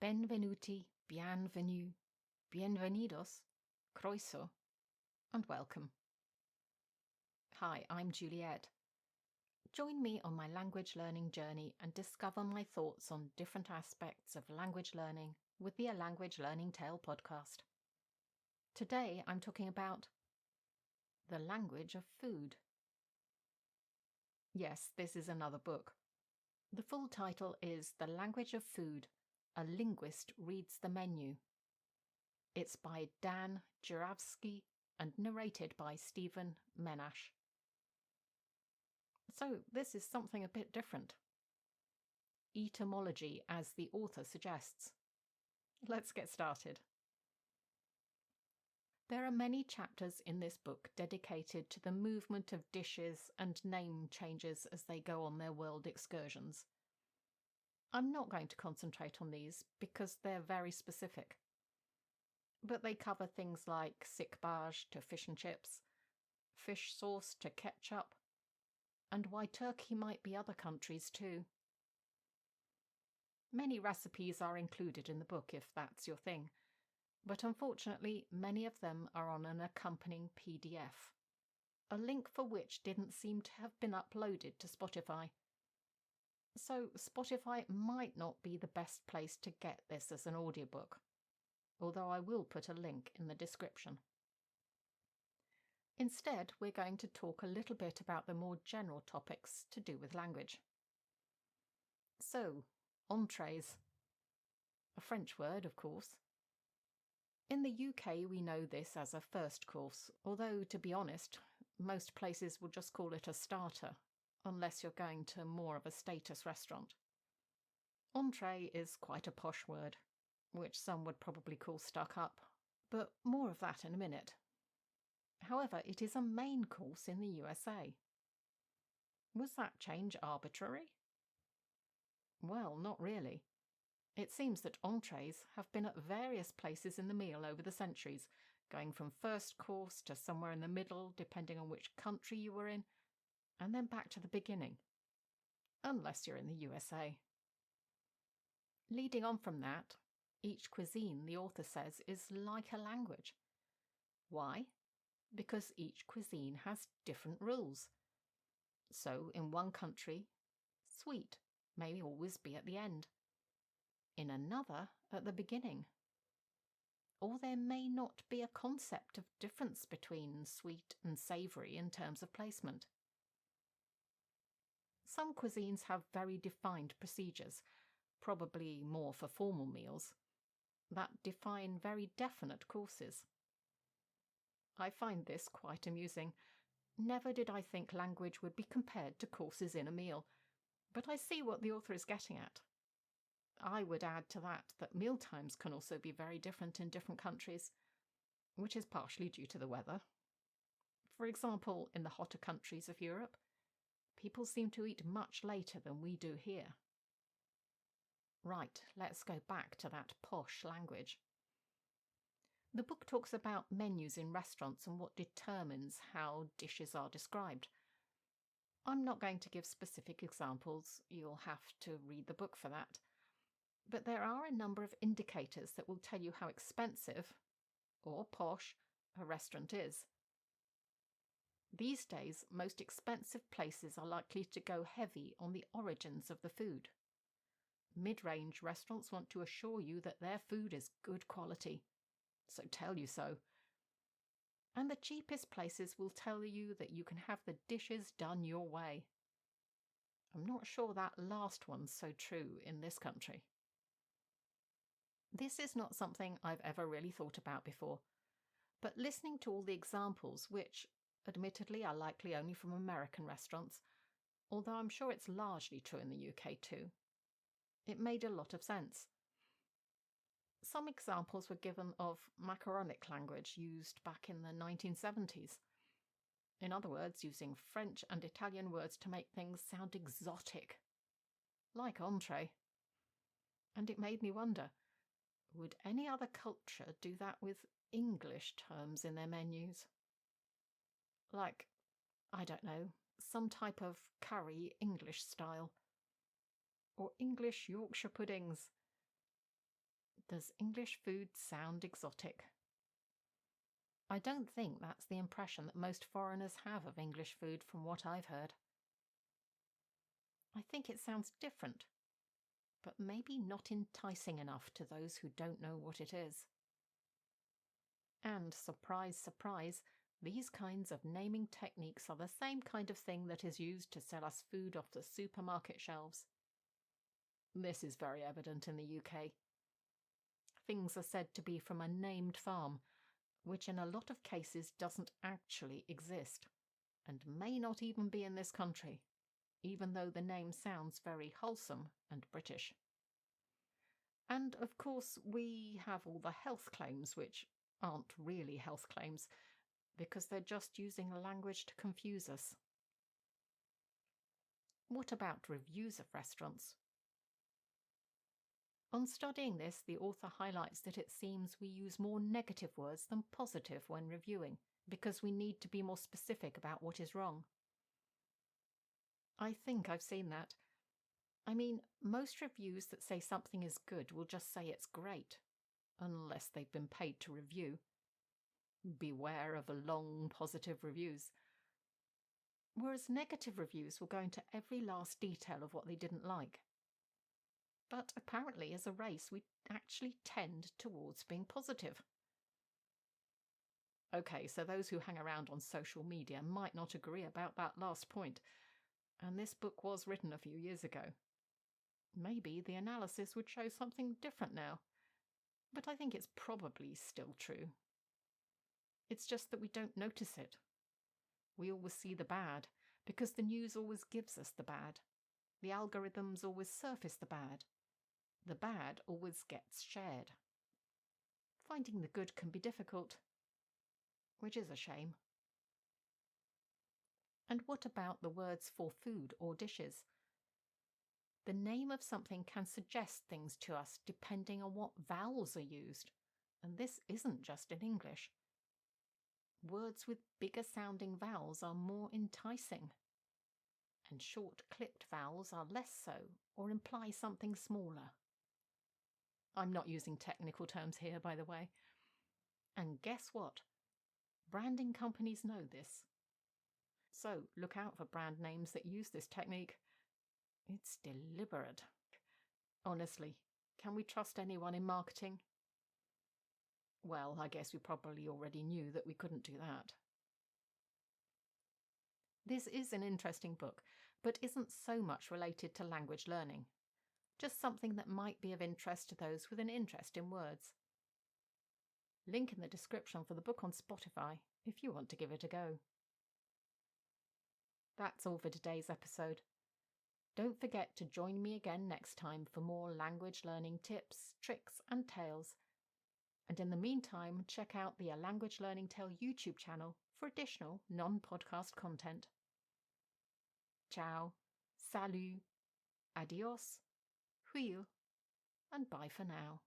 Benvenuti, bienvenue, bienvenidos, croeso, and welcome. Hi, I'm Juliet. Join me on my language learning journey and discover my thoughts on different aspects of language learning with the A Language Learning Tale podcast. Today I'm talking about the language of food. Yes, this is another book. The full title is The Language of Food, A Linguist Reads the Menu. It's by Dan Juravsky and narrated by Stephen Menash. So this is something a bit different. Etymology, as the author suggests. Let's get started. There are many chapters in this book dedicated to the movement of dishes and name changes as they go on their world excursions. I'm not going to concentrate on these because they're very specific. But they cover things like sikbaj to fish and chips, fish sauce to ketchup, and why Turkey might be other countries too. Many recipes are included in the book if that's your thing, but unfortunately many of them are on an accompanying PDF, a link for which didn't seem to have been uploaded to Spotify. So Spotify might not be the best place to get this as an audiobook, although I will put a link in the description. Instead, we're going to talk a little bit about the more general topics to do with language. So, entrees. A French word, of course. In the UK, we know this as a first course, although, to be honest, most places will just call it a starter, unless you're going to more of a status restaurant. Entree is quite a posh word, which some would probably call stuck up, but more of that in a minute. However, it is a main course in the USA. Was that change arbitrary? Well, not really. It seems that entrees have been at various places in the meal over the centuries, going from first course to somewhere in the middle, depending on which country you were in, and then back to the beginning, unless you're in the USA. Leading on from that, each cuisine, the author says, is like a language. Why? Because each cuisine has different rules. So, in one country, sweet may always be at the end. In another, at the beginning. Or there may not be a concept of difference between sweet and savoury in terms of placement. Some cuisines have very defined procedures, probably more for formal meals, that define very definite courses. I find this quite amusing. Never did I think language would be compared to courses in a meal, but I see what the author is getting at. I would add to that mealtimes can also be very different in different countries, which is partially due to the weather. For example, in the hotter countries of Europe, people seem to eat much later than we do here. Right, let's go back to that posh language. The book talks about menus in restaurants and what determines how dishes are described. I'm not going to give specific examples, you'll have to read the book for that. But there are a number of indicators that will tell you how expensive, or posh, a restaurant is. These days, most expensive places are likely to go heavy on the origins of the food. Mid-range restaurants want to assure you that their food is good quality, so tell you so. And the cheapest places will tell you that you can have the dishes done your way. I'm not sure that last one's so true in this country. This is not something I've ever really thought about before, but listening to all the examples, which admittedly are likely only from American restaurants, although I'm sure it's largely true in the UK too, it made a lot of sense. Some examples were given of macaronic language used back in the 1970s. In other words, using French and Italian words to make things sound exotic, like entree. And it made me wonder, would any other culture do that with English terms in their menus? Like, I don't know, some type of curry English style. Or English Yorkshire puddings. Does English food sound exotic? I don't think that's the impression that most foreigners have of English food from what I've heard. I think it sounds different, but maybe not enticing enough to those who don't know what it is. And surprise, surprise, these kinds of naming techniques are the same kind of thing that is used to sell us food off the supermarket shelves. This is very evident in the UK. Things are said to be from a named farm, which in a lot of cases doesn't actually exist, and may not even be in this country, even though the name sounds very wholesome and British. And of course, we have all the health claims, which aren't really health claims, because they're just using language to confuse us. What about reviews of restaurants? On studying this, the author highlights that it seems we use more negative words than positive when reviewing, because we need to be more specific about what is wrong. I think I've seen that. I mean, most reviews that say something is good will just say it's great, unless they've been paid to review. Beware of long positive reviews. Whereas negative reviews will go into every last detail of what they didn't like. But apparently, as a race, we actually tend towards being positive. Okay, so those who hang around on social media might not agree about that last point, and this book was written a few years ago. Maybe the analysis would show something different now, but I think it's probably still true. It's just that we don't notice it. We always see the bad, because the news always gives us the bad. The algorithms always surface the bad. The bad always gets shared. Finding the good can be difficult, which is a shame. And what about the words for food or dishes? The name of something can suggest things to us depending on what vowels are used, and this isn't just in English. Words with bigger sounding vowels are more enticing, and short clipped vowels are less so or imply something smaller. I'm not using technical terms here, by the way. And guess what? Branding companies know this. So look out for brand names that use this technique. It's deliberate. Honestly, can we trust anyone in marketing? Well, I guess we probably already knew that we couldn't do that. This is an interesting book, but isn't so much related to language learning. Just something that might be of interest to those with an interest in words. Link in the description for the book on Spotify if you want to give it a go. That's all for today's episode. Don't forget to join me again next time for more language learning tips, tricks and tales. And in the meantime, check out the A Language Learning Tale YouTube channel for additional non-podcast content. Ciao, salut, adios, huil, and bye for now.